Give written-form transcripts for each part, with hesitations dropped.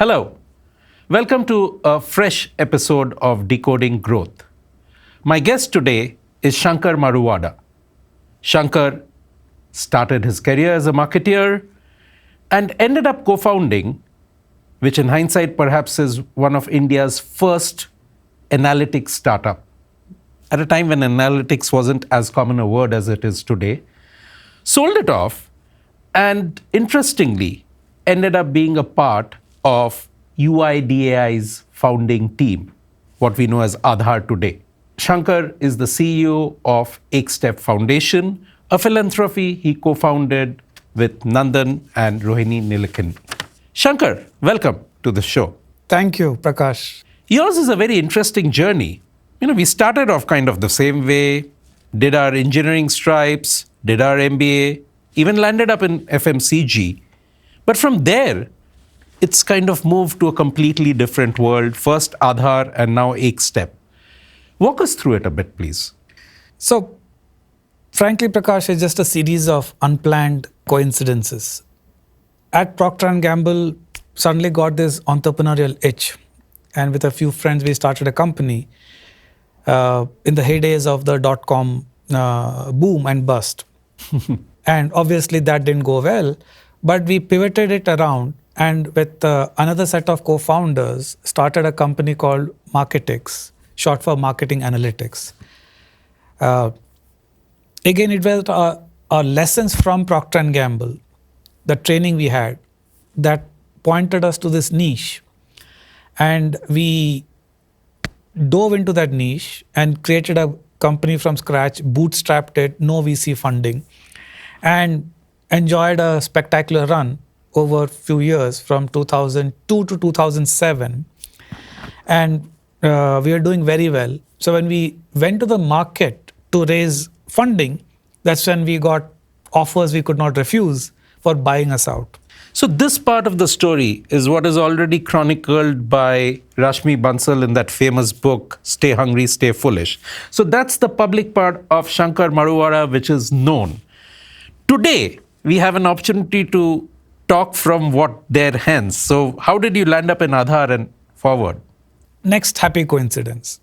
Hello. Welcome to a fresh episode of Decoding Growth. My guest today is Shankar Maruwada. Shankar started his career as a marketeer and ended up co-founding, which in hindsight perhaps is one of India's first analytics startup. At a time when analytics wasn't as common a word as it is today, sold it off, and interestingly, ended up being a part of UIDAI's founding team, what we know as Aadhaar today. Shankar is the CEO of EkStep Foundation, a philanthropy he co-founded with Nandan and Rohini Nilekani. Shankar, welcome to the show. Thank you, Prakash. Yours is a very interesting journey. We started off kind of the same way, did our engineering stripes, did our MBA, even landed up in FMCG. But from there, it's kind of moved to a completely different world. First Aadhaar and now EkStep. Walk us through it a bit, please. So, frankly, Prakash, it's just a series of unplanned coincidences. At Procter & Gamble, suddenly got this entrepreneurial itch. And with a few friends, we started a company in the heydays of the dot-com boom and bust. And obviously that didn't go well, but we pivoted it around and with another set of co-founders started a company called Marketix, short for Marketing Analytics. Again, it was our lessons from Procter & Gamble, the training we had, that pointed us to this niche. And we dove into that niche and created a company from scratch, bootstrapped it, no VC funding, and enjoyed a spectacular run over a few years from 2002 to 2007. And we are doing very well. So when we went to the market to raise funding, that's when we got offers we could not refuse for buying us out. So this part of the story is what is already chronicled by Rashmi Bansal in that famous book, Stay Hungry, Stay Foolish. So that's the public part of Shankar Maruwada, which is known. Today, we have an opportunity to talk from what their hands. So how did you land up in Aadhaar and forward? Next happy coincidence.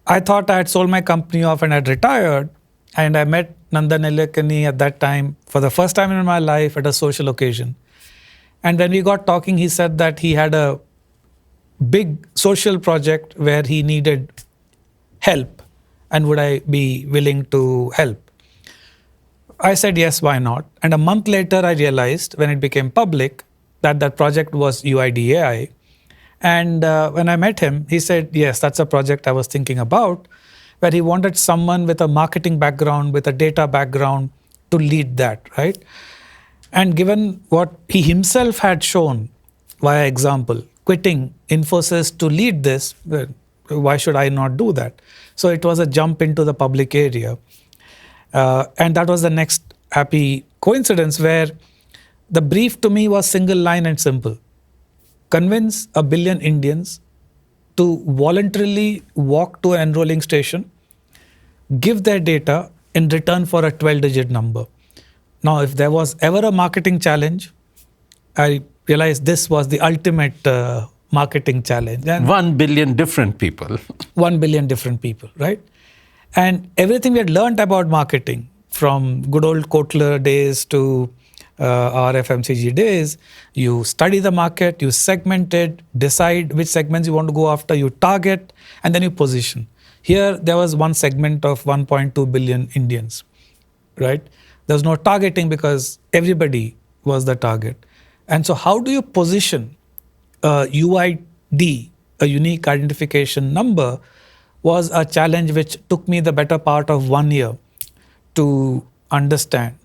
I thought I had sold my company off and had retired, and I met Nandan Nilekani at that time for the first time in my life at a social occasion. And when we got talking, he said that he had a big social project where he needed help, and would I be willing to help? I said, yes, why not? And a month later, I realized when it became public that that project was UIDAI. And when I met him, he said, yes, that's a project I was thinking about, where he wanted someone with a marketing background, with a data background to lead that, right? And given what he himself had shown via example, quitting Infosys to lead this, why should I not do that? So it was a jump into the public area. And that was the next happy coincidence where the brief to me was single line and simple. Convince 1 billion Indians to voluntarily walk to an enrolling station, give their data in return for a 12-digit number. Now, if there was ever a marketing challenge, I realized this was the ultimate marketing challenge. And 1 billion different people. 1 billion different people, right? And everything we had learned about marketing, from good old Kotler days to our FMCG days, you study the market, you segment it, decide which segments you want to go after, you target, and then you position. Here, there was one segment of 1.2 billion Indians, right? There was no targeting because everybody was the target. And so how do you position a UID, a unique identification number, was a challenge which took me the better part of 1 year to understand.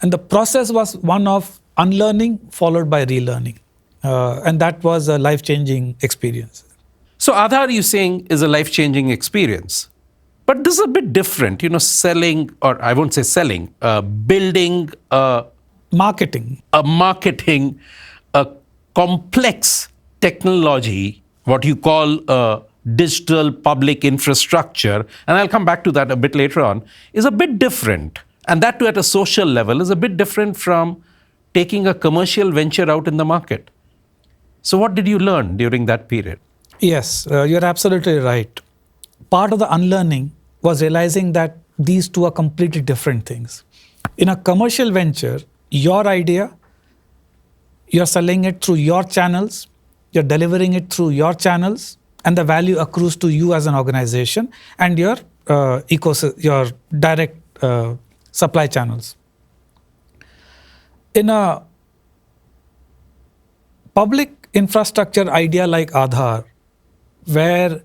And the process was one of unlearning followed by relearning. And that was a life-changing experience. So Aadhaar, you're saying, is a life-changing experience. But this is a bit different, selling, or I won't say selling, building Marketing. A complex technology, what you call a digital public infrastructure, and I'll come back to that a bit later on, is a bit different. And that too at a social level is a bit different from taking a commercial venture out in the market. So what did you learn during that period? Yes, you're absolutely right. Part of the unlearning was realizing that these two are completely different things. In a commercial venture, your idea, you're selling it through your channels, you're delivering it through your channels, and the value accrues to you as an organization and your your direct supply channels. In a public infrastructure idea like Aadhaar, where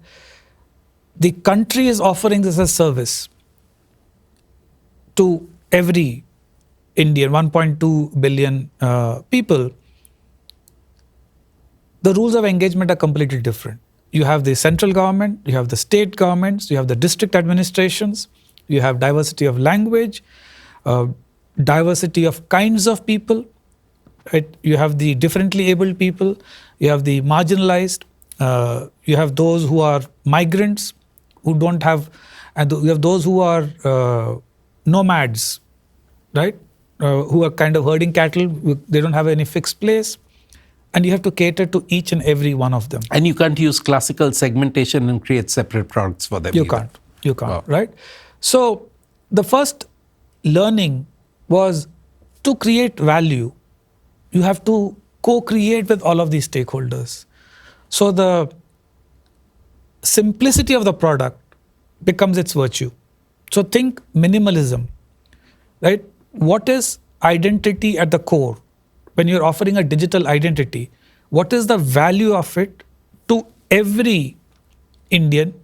the country is offering this as service to every Indian, 1.2 billion people, the rules of engagement are completely different. You have the central government, you have the state governments, you have the district administrations, you have diversity of language, diversity of kinds of people, right? You have the differently abled people, you have the marginalized, you have those who are migrants who don't have, and you have those who are nomads, right? Who are kind of herding cattle, they don't have any fixed place. And you have to cater to each and every one of them. And you can't use classical segmentation and create separate products for them. You either. can't, Wow. right? So the first learning was to create value. You have to co-create with all of these stakeholders. So the simplicity of the product becomes its virtue. So think minimalism, right? What is identity at the core? When you're offering a digital identity, what is the value of it to every Indian,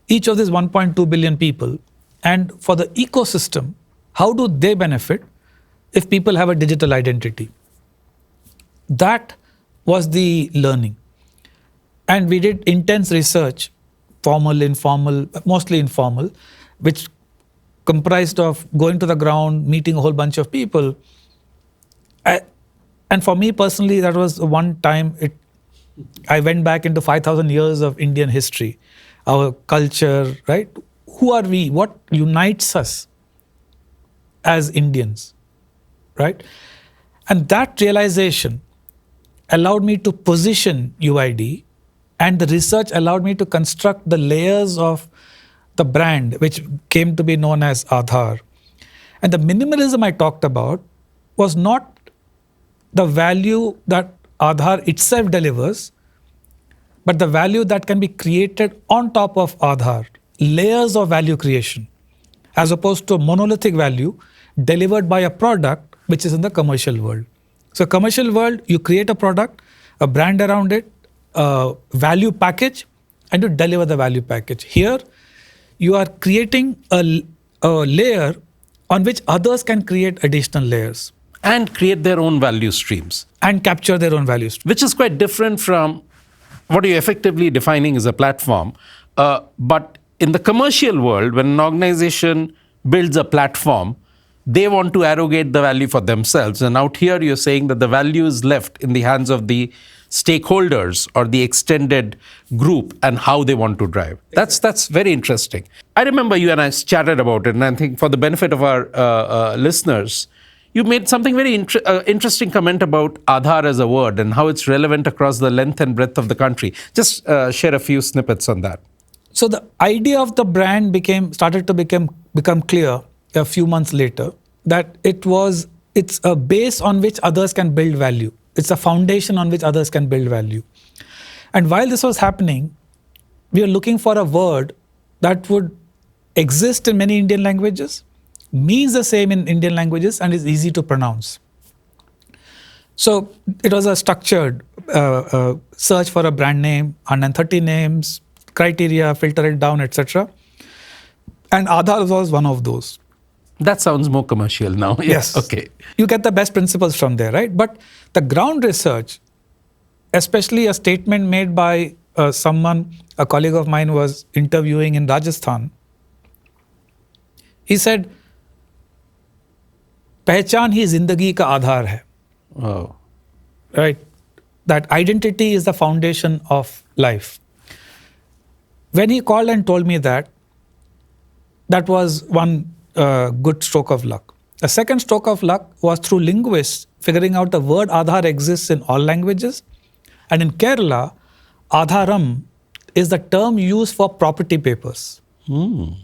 each of these 1.2 billion people? And for the ecosystem, how do they benefit if people have a digital identity? That was the learning. And we did intense research, formal, informal, mostly informal, which comprised of going to the ground, meeting a whole bunch of people. And for me personally, that was one time I went back into 5,000 years of Indian history, our culture, right? Who are we? What unites us as Indians, right? And that realization allowed me to position UID, and the research allowed me to construct the layers of the brand, which came to be known as Aadhaar. And the minimalism I talked about was not the value that Aadhaar itself delivers, but the value that can be created on top of Aadhaar, layers of value creation, as opposed to a monolithic value delivered by a product which is in the commercial world. So commercial world, you create a product, a brand around it, a value package, and you deliver the value package. Here, you are creating a layer on which others can create additional layers. And create their own value streams. And capture their own value streams. Which is quite different from what you're effectively defining as a platform. But in the commercial world, when an organization builds a platform, they want to arrogate the value for themselves. And out here, you're saying that the value is left in the hands of the stakeholders or the extended group and how they want to drive. That's very interesting. I remember you and I chatted about it, and I think for the benefit of our listeners, you made something very interesting comment about Aadhaar as a word and how it's relevant across the length and breadth of the country. Just share a few snippets on that. So the idea of the brand started to become clear a few months later, that it's a base on which others can build value. It's a foundation on which others can build value. And while this was happening, we were looking for a word that would exist in many Indian languages, means the same in Indian languages, and is easy to pronounce. So it was a structured search for a brand name, 130 names, criteria, filter it down, etc. And Aadhaar was one of those. That sounds more commercial now. Yes. Okay. You get the best principles from there, right? But the ground research, especially a statement made by a colleague of mine was interviewing in Rajasthan. He said, "Pehchan hi zindagi ka aadhaar hai." Oh. Right? That identity is the foundation of life. When he called and told me that was one good stroke of luck. A second stroke of luck was through linguists figuring out the word Aadhaar exists in all languages And in Kerala, Adharam is the term used for property papers. And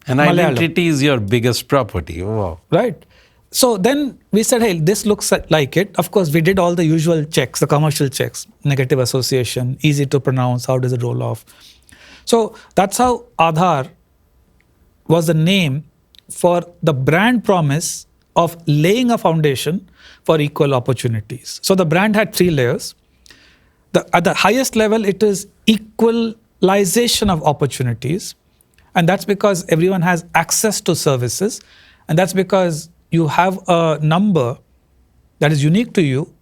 Malayalam. identity is your biggest property. Wow. Right. So then we said, hey, this looks like it. Of course, we did all the usual checks, the commercial checks, negative association, easy to pronounce, how does it roll off? So that's how Aadhaar was the name for the brand promise of laying a foundation for equal opportunities. So the brand had 3 layers. At the highest level, it is equalization of opportunities. And that's because everyone has access to services. And that's because you have a number that is unique to you,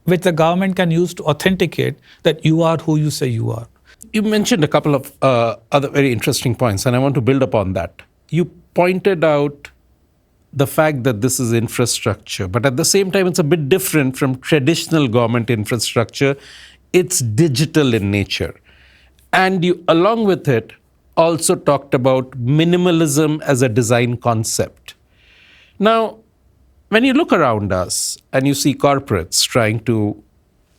which the government can use to authenticate that you are who you say you are. You mentioned a couple of other very interesting points, and I want to build upon that. You pointed out the fact that this is infrastructure, but at the same time, it's a bit different from traditional government infrastructure. It's digital in nature. And you, along with it, also talked about minimalism as a design concept. Now, when you look around us and you see corporates trying to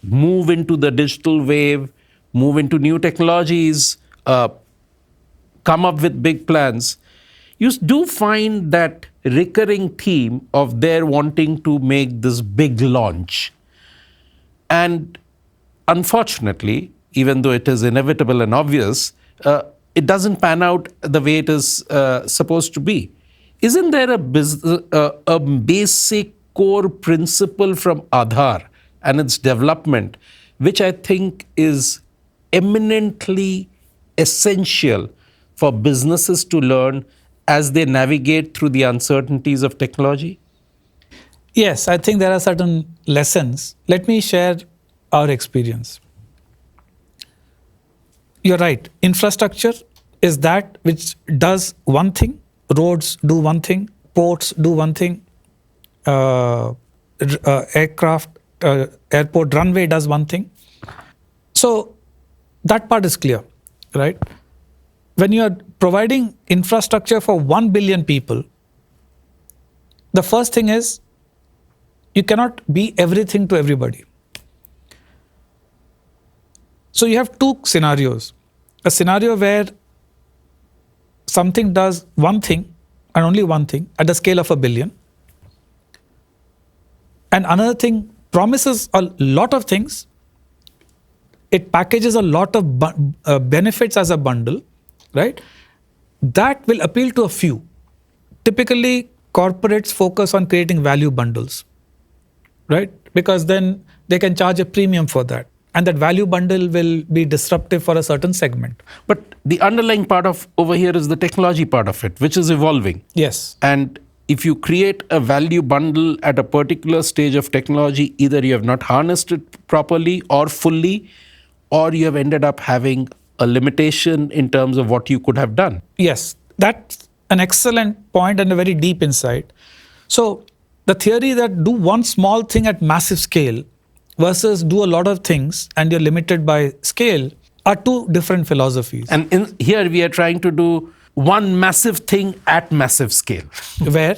move into the digital wave, move into new technologies, come up with big plans, you do find that recurring theme of their wanting to make this big launch. And unfortunately, even though it is inevitable and obvious, it doesn't pan out the way it is supposed to be. Isn't there a basic core principle from Aadhaar and its development, which I think is eminently essential for businesses to learn as they navigate through the uncertainties of technology? Yes, I think there are certain lessons. Let me share our experience. You're right. Infrastructure is that which does one thing. Roads do one thing. Ports do one thing. Aircraft, airport runway does one thing. So that part is clear, right? When you are providing infrastructure for 1 billion people, the first thing is you cannot be everything to everybody. So you have 2 scenarios. A scenario where something does one thing and only one thing at the scale of 1 billion. And another thing promises a lot of things. It packages a lot of benefits as a bundle, right? That will appeal to a few. Typically, corporates focus on creating value bundles, right? Because then they can charge a premium for that. And that value bundle will be disruptive for a certain segment. But the underlying part of over here is the technology part of it, which is evolving. Yes. And if you create a value bundle at a particular stage of technology, either you have not harnessed it properly or fully, or you have ended up having a limitation in terms of what you could have done. Yes, that's an excellent point and a very deep insight. So the theory that do one small thing at massive scale versus do a lot of things and you're limited by scale are 2 different philosophies. And here we are trying to do one massive thing at massive scale. Where?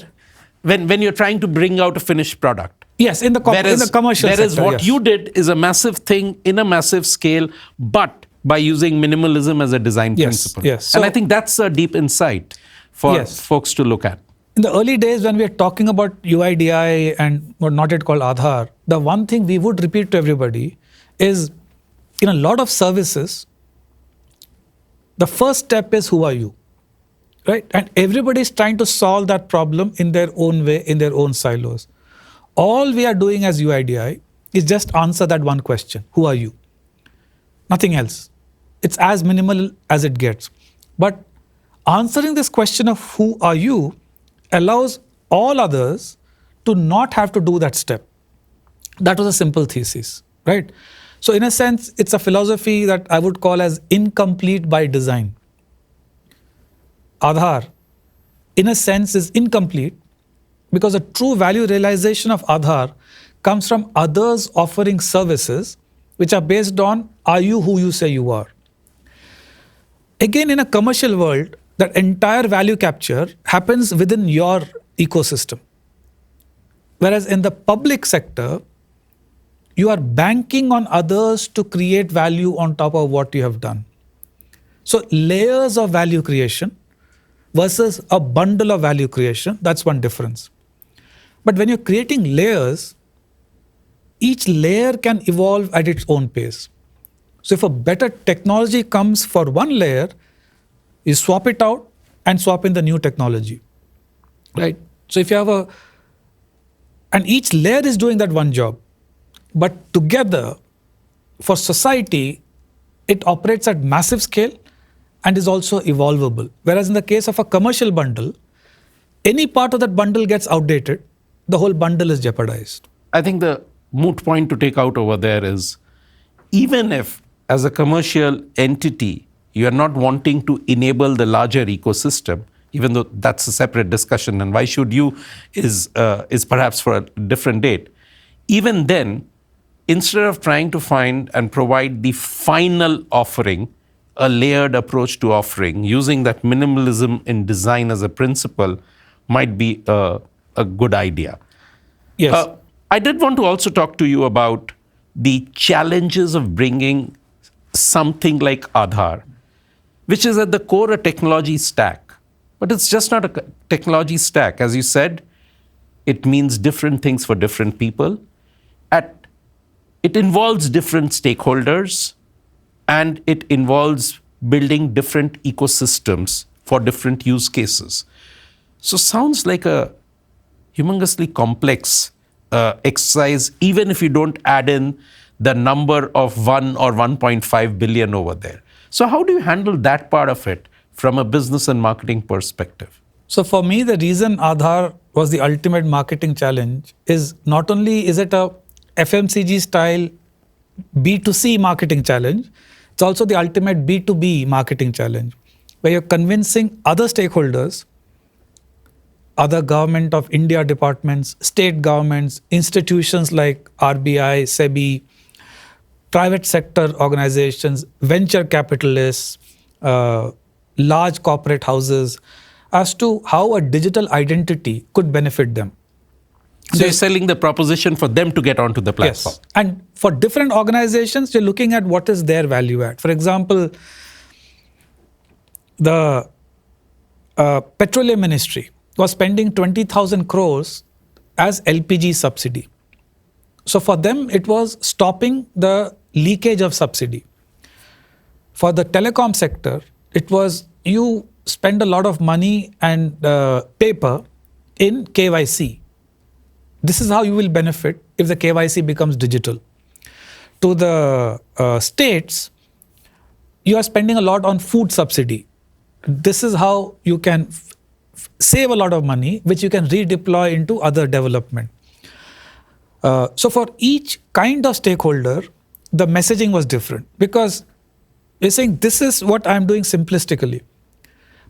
When you're trying to bring out a finished product. Yes, in the commercial whereas sector. what Yes. you did is a massive thing in a massive scale, but by using minimalism as a design principle. Yes. And So- I think that's a deep insight for Yes. folks to look at. In the early days when we are talking about UIDI and what not yet called Aadhaar, the one thing we would repeat to everybody is in a lot of services, the first step is who are you, right? And everybody is trying to solve that problem in their own way, in their own silos. All we are doing as UIDI is just answer that one question, who are you? Nothing else. It's as minimal as it gets. But answering this question of who are you allows all others to not have to do that step. That was a simple thesis, right? So in a sense, it's a philosophy that I would call as incomplete by design. Aadhaar, in a sense, is incomplete because the true value realization of Aadhaar comes from others offering services which are based on are you who you say you are. Again, in a commercial world, that entire value capture happens within your ecosystem. Whereas in the public sector, you are banking on others to create value on top of what you have done. So layers of value creation versus a bundle of value creation, that's one difference. But when you're creating layers, each layer can evolve at its own pace. So if a better technology comes for one layer, you swap it out and swap in the new technology, right? So if you have and each layer is doing that one job, but together for society, it operates at massive scale and is also evolvable. Whereas in the case of a commercial bundle, any part of that bundle gets outdated, the whole bundle is jeopardized. I think the moot point to take out over there is, even if as a commercial entity, you are not wanting to enable the larger ecosystem, even though that's a separate discussion, and why should you is perhaps for a different date. Even then, instead of trying to find and provide the final offering, a layered approach to offering, using that minimalism in design as a principle might be a good idea. Yes. I did want to also talk to you about the challenges of bringing something like Aadhaar, which is at the core a technology stack. But it's just not a technology stack. As you said, it means different things for different people. It involves different stakeholders, and it involves building different ecosystems for different use cases. So sounds like a humongously complex exercise, even if you don't add in the number of 1 or 1.5 billion over there. So how do you handle that part of it from a business and marketing perspective? So for me, the reason Aadhaar was the ultimate marketing challenge is not only is it a FMCG style B2C marketing challenge, it's also the ultimate B2B marketing challenge, where you're convincing other stakeholders, other government of India departments, state governments, institutions like RBI, SEBI, private sector organizations, venture capitalists, large corporate houses, as to how a digital identity could benefit them. So you're selling the proposition for them to get onto the platform. Yes. And for different organizations, you're looking at what is their value add. For example, the Petroleum Ministry was spending 20,000 crores as LPG subsidy. So for them, it was stopping the leakage of subsidy. For the telecom sector, it was you spend a lot of money and paper in KYC. This is how you will benefit if the KYC becomes digital. To the states, you are spending a lot on food subsidy. This is how you can save a lot of money, which you can redeploy into other development. So for each kind of stakeholder, the messaging was different, because you're saying this is what I'm doing simplistically.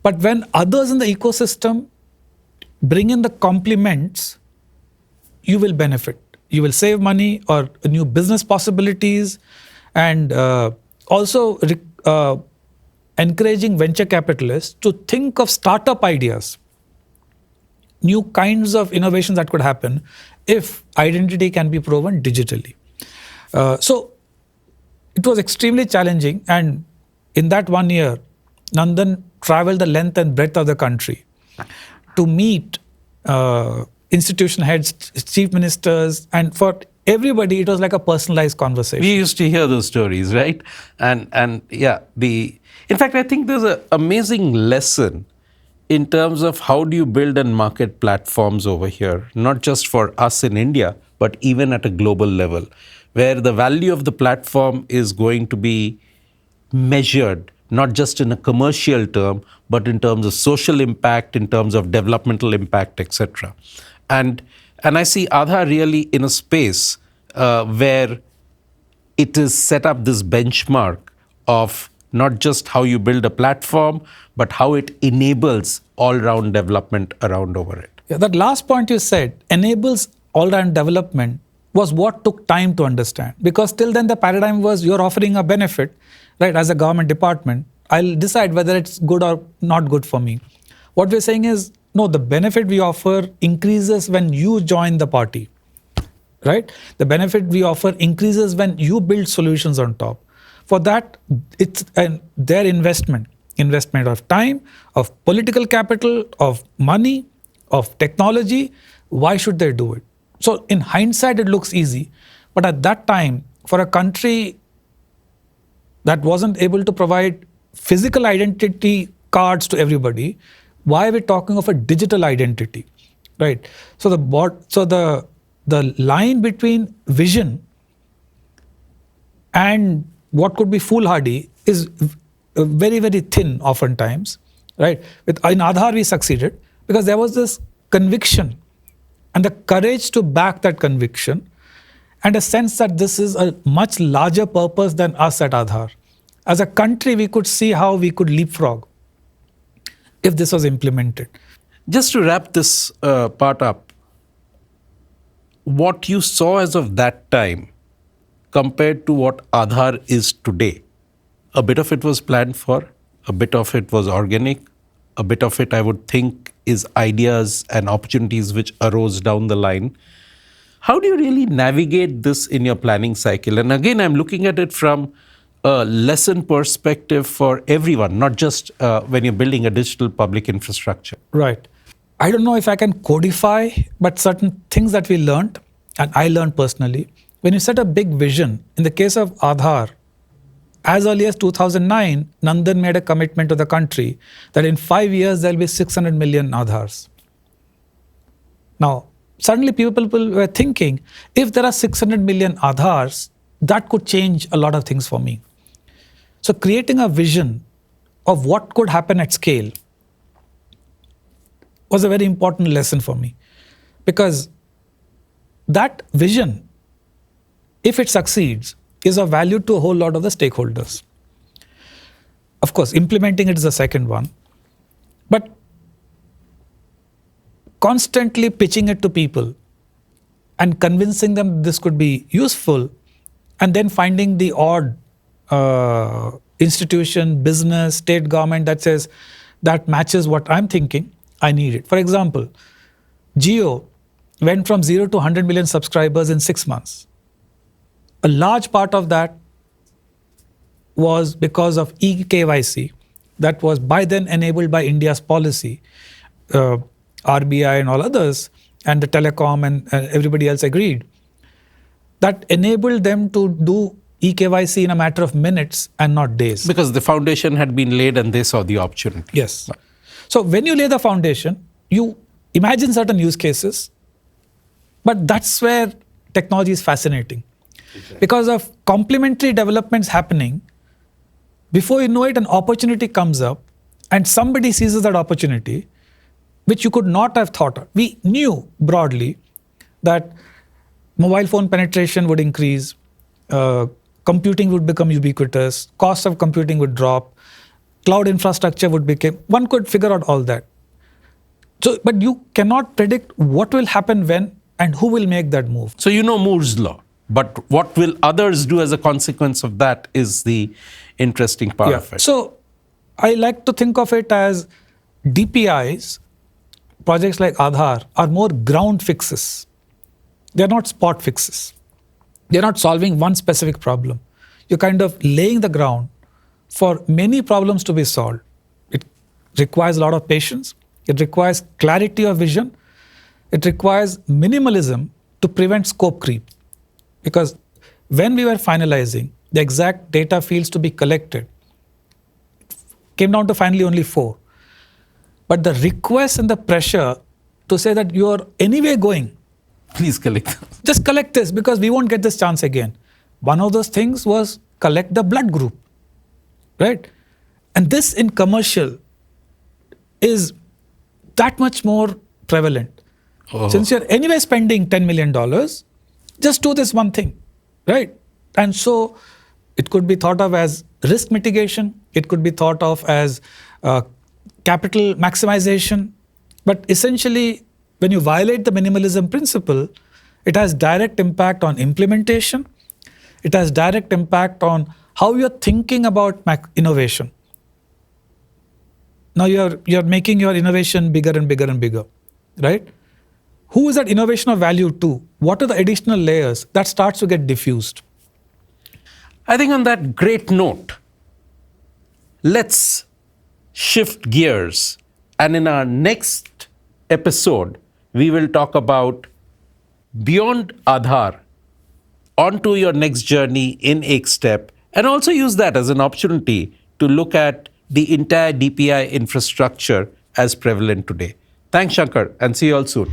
But when others in the ecosystem bring in the complements, you will benefit. You will save money or new business possibilities, and also encouraging venture capitalists to think of startup ideas, new kinds of innovations that could happen if identity can be proven digitally. So it was extremely challenging, and in that 1 year, Nandan traveled the length and breadth of the country to meet institution heads, chief ministers, and for everybody, it was like a personalized conversation. We used to hear those stories, right? And yeah, in fact, I think there's an amazing lesson in terms of how do you build and market platforms over here, not just for us in India, but even at a global level, where the value of the platform is going to be measured not just in a commercial term, but in terms of social impact, in terms of developmental impact, etc. And I see Aadhaar really in a space where it is set up this benchmark of not just how you build a platform, but how it enables all-round development around over it. Yeah, that last point you said, enables all-round development, was what took time to understand. Because till then the paradigm was you're offering a benefit, right, as a government department. I'll decide whether it's good or not good for me. What we're saying is, no, the benefit we offer increases when you join the party. right? The benefit we offer increases when you build solutions on top. For that, it's their investment of time, of political capital, of money, of technology. Why should they do it? So in hindsight, it looks easy. But at that time, for a country that wasn't able to provide physical identity cards to everybody, why are we talking of a digital identity, right? So the line between vision and what could be foolhardy is very, very thin oftentimes, right? In Aadhaar, we succeeded because there was this conviction and the courage to back that conviction and a sense that this is a much larger purpose than us at Aadhaar. As a country, we could see how we could leapfrog if this was implemented. Just to wrap this part up, what you saw as of that time compared to what Aadhaar is today, a bit of it was planned for, a bit of it was organic, a bit of it I would think is ideas and opportunities which arose down the line. How do you really navigate this in your planning cycle? And again, I'm looking at it from a lesson perspective for everyone, not just when you're building a digital public infrastructure. Right. I don't know if I can codify, but certain things that we learned, and I learned personally, when you set a big vision, in the case of Aadhaar, as early as 2009, Nandan made a commitment to the country that in 5 years there will be 600 million Aadhaars. Now, suddenly people were thinking, if there are 600 million Aadhaars, that could change a lot of things for me. So creating a vision of what could happen at scale was a very important lesson for me. Because that vision, if it succeeds, is of value to a whole lot of the stakeholders. Of course, implementing it is the second one. But constantly pitching it to people and convincing them this could be useful, and then finding the odd institution, business, state government that says that matches what I'm thinking, I need it. For example, Jio went from 0 to 100 million subscribers in 6 months. A large part of that was because of eKYC that was by then enabled by India's policy, RBI and all others, and the telecom and everybody else agreed. That enabled them to do eKYC in a matter of minutes and not days. Because the foundation had been laid and they saw the opportunity. Yes. So when you lay the foundation, you imagine certain use cases, but that's where technology is fascinating. Exactly. Because of complementary developments happening, before you know it, an opportunity comes up and somebody seizes that opportunity, which you could not have thought of. We knew broadly that mobile phone penetration would increase, computing would become ubiquitous, cost of computing would drop, cloud infrastructure would become, one could figure out all that. So, but you cannot predict what will happen when and who will make that move. So you know Moore's law, but what will others do as a consequence of that is the interesting part of it. So I like to think of it as DPIs, projects like Aadhaar, are more ground fixes. They're not spot fixes. They're not solving one specific problem. You're kind of laying the ground for many problems to be solved. It requires a lot of patience. It requires clarity of vision. It requires minimalism to prevent scope creep. Because when we were finalizing the exact data fields to be collected, it came down to finally only 4. But the request and the pressure to say that you're anyway going, please collect. Just collect this because we won't get this chance again. One of those things was collect the blood group, right? And this in commercial is that much more prevalent. Since you're anyway spending $10 million, just do this one thing, right? And so it could be thought of as risk mitigation. It could be thought of as capital maximization. But essentially, when you violate the minimalism principle, it has direct impact on implementation. It has direct impact on how you're thinking about innovation. Now you're making your innovation bigger and bigger and bigger, right? who is that innovation of value to? What are the additional layers that starts to get diffused? I think on that great note, let's shift gears. And in our next episode, we will talk about beyond Aadhaar, onto your next journey in Ekstep, and also use that as an opportunity to look at the entire DPI infrastructure as prevalent today. Thanks, Shankar, and see you all soon.